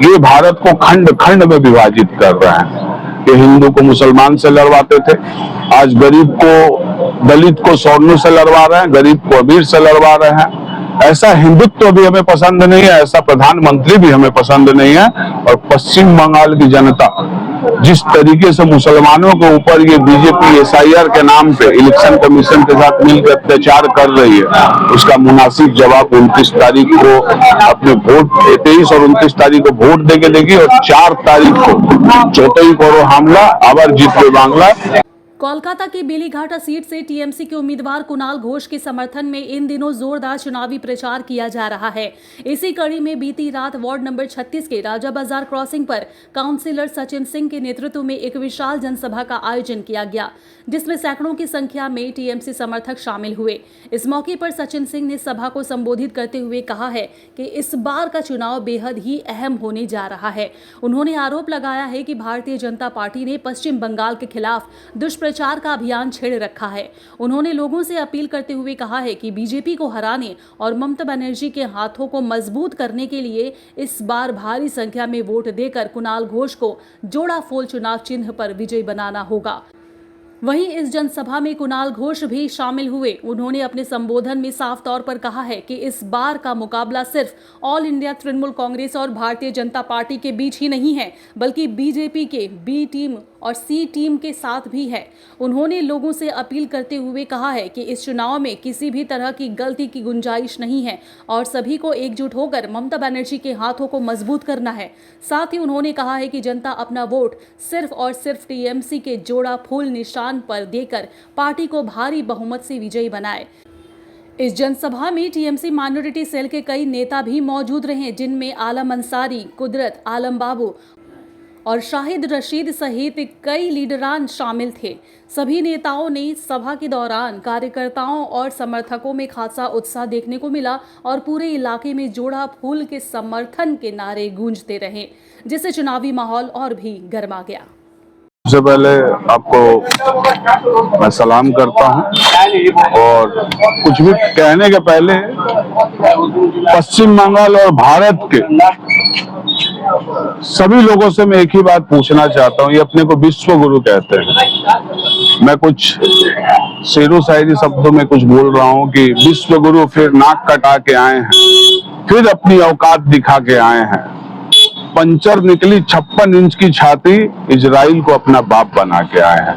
ये भारत को खंड खंड में विभाजित कर रहे हैं। ये हिंदू को मुसलमान से लड़वाते थे, आज गरीब को दलित को सवर्णों से लड़वा रहे हैं, गरीब को अमीर से लड़वा रहे हैं। ऐसा हिंदुत्व भी हमें पसंद नहीं है, ऐसा प्रधानमंत्री भी हमें पसंद नहीं है। और पश्चिम बंगाल की जनता जिस तरीके से मुसलमानों के ऊपर ये बीजेपी SIR के नाम पे इलेक्शन कमीशन के साथ मिलकर अत्याचार कर रही है, उसका मुनासिब जवाब 29 तारीख को अपने वोट 23 और 29 तारीख को वोट देके देगी। और 4 तारीख को चौथई करो हमला, आवर जीतवे बांग्ला। कोलकाता की बेलीघाटा सीट से टीएमसी के उम्मीदवार कुणाल घोष के समर्थन में इन दिनों जोरदार चुनावी प्रचार किया जा रहा है। इसी कड़ी में बीती रात वार्ड नंबर 36 के राजा बाजार क्रॉसिंग पर काउंसिलर सचिन सिंह के नेतृत्व में एक विशाल जनसभा का आयोजन किया गया, जिसमें सैकड़ों की संख्या में टीएमसी समर्थक शामिल हुए। इस मौके पर सचिन सिंह ने सभा को संबोधित करते हुए कहा है कि इस बार का चुनाव बेहद ही अहम होने जा रहा है। उन्होंने आरोप लगाया है कि भारतीय जनता पार्टी ने पश्चिम बंगाल के खिलाफ दुष्प्रचार का अभियान छेड़ रखा है। उन्होंने लोगों से अपील करते हुए कहा है कि बीजेपी को हराने और ममता बनर्जी के हाथों को मजबूत करने के लिए इस बार भारी संख्या में वोट देकर कुणाल घोष को जोड़ा फूल चुनाव चिन्ह पर विजयी बनाना होगा। वहीं इस जनसभा में कुणाल घोष भी शामिल हुए। उन्होंने अपने संबोधन में साफ तौर पर कहा है कि इस बार का मुकाबला सिर्फ ऑल इंडिया तृणमूल कांग्रेस और भारतीय जनता पार्टी के बीच ही नहीं है, बल्कि बीजेपी के B टीम और C टीम के साथ भी है। उन्होंने लोगों से अपील करते हुए कहा है कि इस चुनाव में किसी भी तरह की गलती की गुंजाइश नहीं है और सभी को एकजुट होकर ममता बनर्जी के हाथों को मजबूत करना है। साथ ही उन्होंने कहा है कि जनता अपना वोट सिर्फ और सिर्फ टीएमसी के जोड़ा फूल निशान पर देकर पार्टी को भारी बहुमत से विजयी बनाए। इस जनसभा में टीएमसी माइनॉरिटी सेल के कई नेता भी मौजूद रहे, जिनमें आलम अंसारी, कुदरत आलम बाबू और शाहिद रशीद सहित कई लीडरान शामिल थे। सभी नेताओं ने सभा के दौरान कार्यकर्ताओं और समर्थकों में खासा उत्साह देखने को मिला और पूरे इलाके में जोड़ा फूल के समर्थन के नारे गूंजते रहे, जिससे चुनावी माहौल और भी गर्मा गया। सबसे पहले आपको मैं सलाम करता हूं और कुछ भी कहने के पहले पश्चिम बंगाल और भारत के सभी लोगों से मैं एक ही बात पूछना चाहता हूं। ये अपने को विश्व गुरु कहते हैं। मैं कुछ शेरो शायरी शब्दों में कुछ बोल रहा हूं कि विश्व गुरु फिर नाक कटा के आए हैं, फिर अपनी औकात दिखा के आए हैं। पंचर निकली 56 इंच की छाती, इजराइल को अपना बाप बना के आए हैं।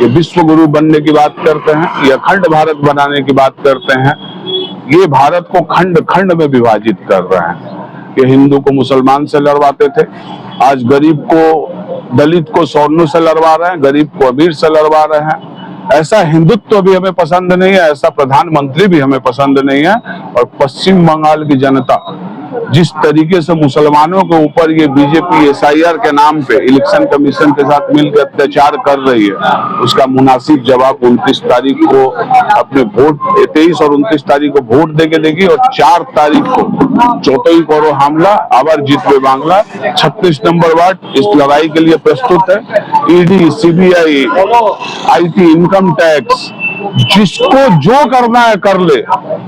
ये विश्व गुरु बनने की बात करते हैं, ये अखंड भारत बनाने की बात करते हैं। ये भारत को खंड खंड में विभाजित कर रहे हैं। ये हिंदू को मुसलमान से लड़वाते थे, आज गरीब को दलित को सवर्णों से लड़वा रहे हैं, गरीब को अमीर से लड़वा रहे हैं। ऐसा हिंदुत्व भी हमें पसंद नहीं है, ऐसा प्रधानमंत्री भी हमें पसंद नहीं है। और पश्चिम बंगाल की जनता जिस तरीके से मुसलमानों के ऊपर ये बीजेपी SIR के नाम पे इलेक्शन कमीशन के साथ मिलकर अत्याचार कर रही है, उसका मुनासिब जवाब 29 तारीख को अपने वोट 23 और 29 तारीख को वोट देके देगी। और 4 तारीख को चौथई करो हमला, आवर जीतवे बांग्ला 36 नंबर वार्ड इस लड़ाई के लिए प्रस्तुत है। ED, CBI, IT, income tax, जिसको जो करना है कर ले।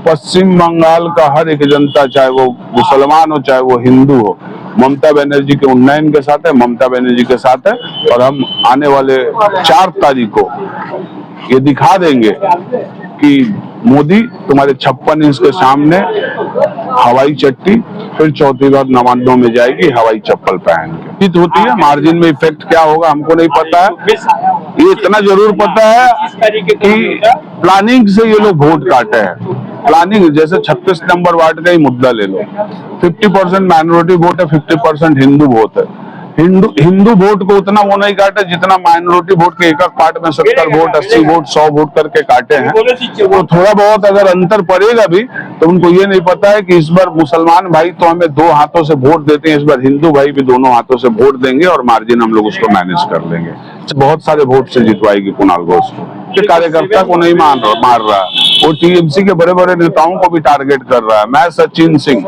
पश्चिम बंगाल का हर एक जनता, चाहे वो मुसलमान हो चाहे वो हिंदू हो, ममता बनर्जी के उन्नयन के साथ है, ममता बनर्जी के साथ है। और हम आने वाले 4 तारीख को ये दिखा देंगे कि मोदी तुम्हारे 56 इंच के सामने हवाई चट्टी, फिर चौथी बार नवान्नों में जाएगी हवाई चप्पल पहन के। जीत होती है, मार्जिन में इफेक्ट क्या होगा हमको नहीं पता है। ये इतना जरूर पता है कि प्लानिंग से ये लोग वोट काटे हैं। प्लानिंग, जैसे 36 नंबर वार्ड का ही मुद्दा ले लो, 50% माइनॉरिटी वोट है, 50% हिंदू वोट है। हिंदू वोट को उतना वो नहीं काटे जितना माइनॉरिटी वोट के एक पार्ट में 70 वोट, 80 वोट, 100 वोट करके काटे हैं। तो थोड़ा बहुत अगर अंतर पड़ेगा भी, तो उनको ये नहीं पता है कि इस बार मुसलमान भाई तो हमें 2 हाथों से वोट देते हैं, इस बार हिंदू भाई भी दोनों हाथों से वोट देंगे और मार्जिन हम लोग उसको मैनेज कर लेंगे। बहुत सारे वोट से जितवाएगी कुणाल घोष को। कार्यकर्ता को नहीं मार रहा, वो टीएमसी के बड़े बड़े नेताओं को भी टारगेट कर रहा है। मैं सचिन सिंह,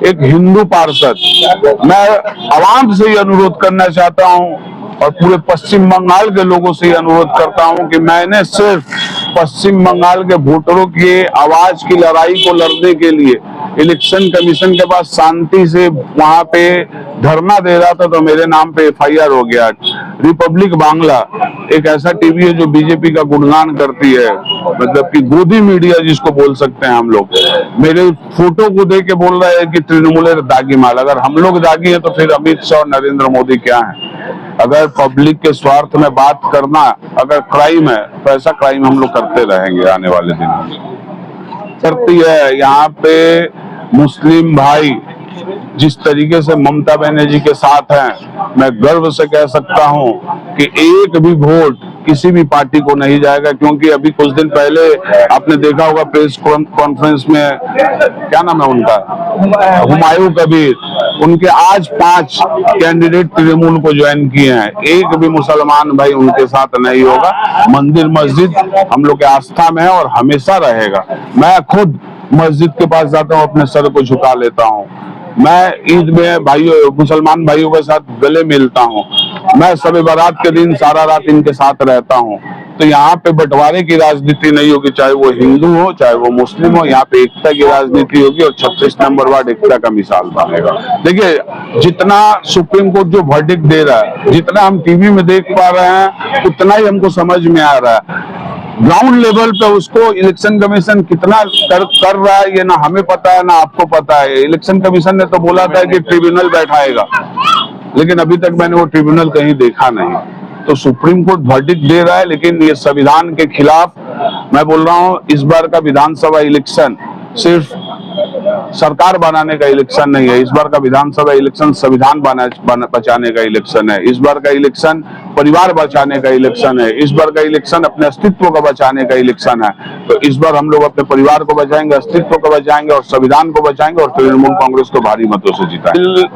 एक हिंदू पार्षद, मैं आवाम से ये अनुरोध करना चाहता हूं और पूरे पश्चिम बंगाल के लोगों से ये अनुरोध करता हूं कि मैंने सिर्फ पश्चिम बंगाल के वोटरों के आवाज की लड़ाई को लड़ने के लिए इलेक्शन कमीशन के पास शांति से वहां पे धरना दे रहा था, तो मेरे नाम पे FIR हो गया। रिपब्लिक बांग्ला एक ऐसा टीवी है जो बीजेपी का गुणगान करती है, मतलब कि गोदी मीडिया जिसको बोल सकते हैं हम लोग, मेरे फोटो को देख के बोल रहा है कि तृणमूल दागी माल। अगर हम लोग दागी हैं तो फिर अमित शाह और नरेंद्र मोदी क्या हैं? अगर पब्लिक के स्वार्थ में बात करना अगर क्राइम है तो ऐसा क्राइम हम लोग करते रहेंगे आने वाले दिनों में। करती है यहाँ पे मुस्लिम भाई जिस तरीके से ममता बनर्जी के साथ हैं, मैं गर्व से कह सकता हूं कि एक भी वोट किसी भी पार्टी को नहीं जाएगा, क्योंकि अभी कुछ दिन पहले आपने देखा होगा प्रेस कॉन्फ्रेंस में, क्या नाम है उनका, हुमायूं कबीर, उनके आज 5 कैंडिडेट तृणमूल को ज्वाइन किए हैं। एक भी मुसलमान भाई उनके साथ नहीं होगा। मंदिर मस्जिद हम लोग के आस्था में है और हमेशा रहेगा। मैं खुद मस्जिद के पास जाता हूँ, अपने सर को झुका लेता हूँ। मैं ईद में भाइयों मुसलमान भाइयों के साथ गले मिलता हूँ। मैं शब बारात के दिन सारा रात इनके साथ रहता हूँ। तो यहाँ पे बंटवारे की राजनीति नहीं होगी, चाहे वो हिंदू हो चाहे वो मुस्लिम हो। यहाँ पे एकता की राजनीति होगी और 36 नंबर वार्ड एकता का मिसाल बनेगा। देखिए, जितना सुप्रीम कोर्ट जो वर्डिक्ट दे रहा है, जितना हम टीवी में देख पा रहे हैं, उतना ही हमको समझ में आ रहा है। ग्राउंड लेवल पे उसको इलेक्शन कमीशन कितना कर रहा है ये ना हमें पता है ना आपको पता है। इलेक्शन कमीशन ने तो बोला था कि ट्रिब्यूनल बैठाएगा, लेकिन अभी तक मैंने वो ट्रिब्यूनल कहीं देखा नहीं। तो सुप्रीम कोर्ट वर्डिक्ट दे रहा है, लेकिन ये संविधान के खिलाफ। मैं बोल रहा हूँ, इस बार का विधानसभा इलेक्शन सिर्फ सरकार बनाने का इलेक्शन नहीं है। इस बार का विधानसभा इलेक्शन संविधान बचाने का इलेक्शन है। इस बार का इलेक्शन परिवार बचाने का इलेक्शन है। इस बार का इलेक्शन अपने अस्तित्व को बचाने का इलेक्शन है। तो इस बार हम लोग अपने परिवार को बचाएंगे, अस्तित्व को बचाएंगे और संविधान को बचाएंगे और तृणमूल कांग्रेस को भारी मतों से जिताएंगे।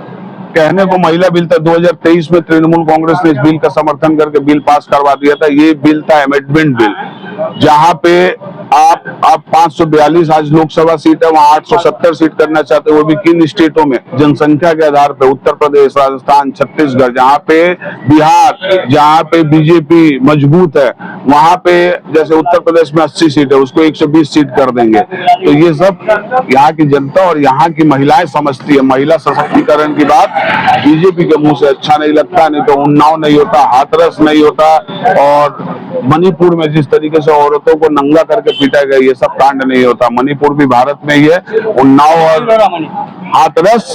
कहने को महिला बिल था, 2023 में तृणमूल कांग्रेस ने इस बिल का समर्थन करके बिल पास करवा दिया था। ये बिल था अमेंडमेंट बिल, जहां पे आप 542 आज लोकसभा सीट है, वहां 870 सीट करना चाहते हैं। वो भी किन स्टेटों में? जनसंख्या के आधार पे, उत्तर प्रदेश, राजस्थान, छत्तीसगढ़। जहां पे बिहार, जहां पे बीजेपी मजबूत है, वहां पे जैसे उत्तर प्रदेश में 80 सीट है, उसको 120 सीट कर देंगे। तो ये सब यहाँ की जनता और यहाँ की महिलाएं समझती है। महिला सशक्तिकरण की बात बीजेपी के मुंह से अच्छा नहीं लगता, नहीं तो उन्नाव नहीं होता, हाथरस नहीं होता। और मणिपुर में जिस तरीके से औरतों को नंगा करके पीटा गया, ये सब कांड नहीं होता। मणिपुर भी भारत में ही है, उन्नाव और हाथरस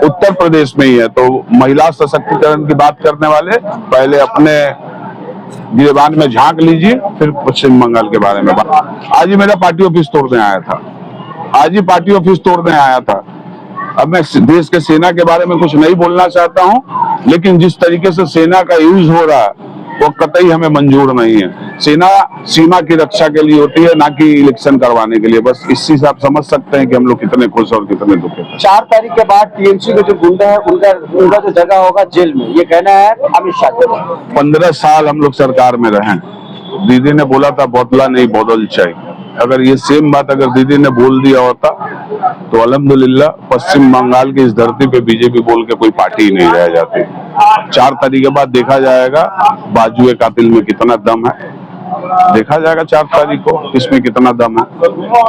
उत्तर प्रदेश में ही है। तो महिला सशक्तिकरण की बात करने वाले पहले अपने गिरेबान में झांक लीजिए, फिर पश्चिम बंगाल के बारे में बात। आज ही मेरा पार्टी ऑफिस तोड़ने आया था, आज ही पार्टी ऑफिस तोड़ने आया था। अब मैं देश के सेना के बारे में कुछ नहीं बोलना चाहता हूं, लेकिन जिस तरीके से सेना का यूज हो रहा है वो कतई हमें मंजूर नहीं है। सेना सीमा की रक्षा के लिए होती है, ना कि इलेक्शन करवाने के लिए। बस इसी से आप समझ सकते हैं कि हम लोग कितने खुश और कितने दुखी हैं। 4 तारीख के बाद टीएमसी के जो गुंडे हैं उनका जो जगह होगा जेल में, ये कहना है अमित शाह। 15 साल हम लोग सरकार में रहे, दीदी ने बोला था बदला नहीं बदल चाहिए। अगर ये सेम बात अगर दीदी ने बोल दिया होता तो अल्हम्दुलिल्लाह पश्चिम बंगाल की इस धरती पे बीजेपी बोल के कोई पार्टी ही नहीं रह जाती। 4 तारीख के बाद देखा जाएगा बाजुए कातिल में कितना दम है, देखा जाएगा 4 तारीख को इसमें कितना दम है।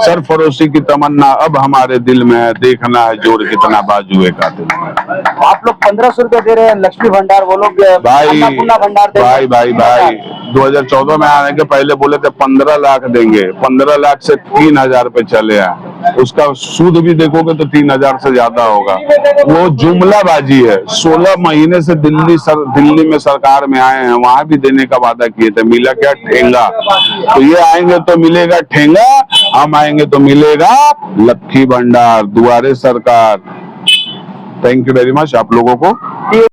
सरफरोशी की तमन्ना अब हमारे दिल में है, देखना है जोर कितना बाजुए कातिल में। आप लोग 1500 रुपए दे रहे हैं लक्ष्मी भंडार, वो लोग अन्नपूर्णा भंडार दे भाई 2014 में आने के पहले बोले थे 15 लाख देंगे, 15 लाख से 3000 पे चले हैं। उसका सूद भी देखोगे तो 3000 से ज्यादा होगा। वो जुमलाबाजी है। 16 महीने से दिल्ली में सरकार में आए हैं, वहां भी देने का वादा किए थे, मिला क्या? ठेंगा। तो ये आएंगे तो मिलेगा ठेंगा, हम आएंगे तो मिलेगा लक्ष्मी भंडार, दुआरे सरकार। थैंक यू वेरी मच आप लोगों को।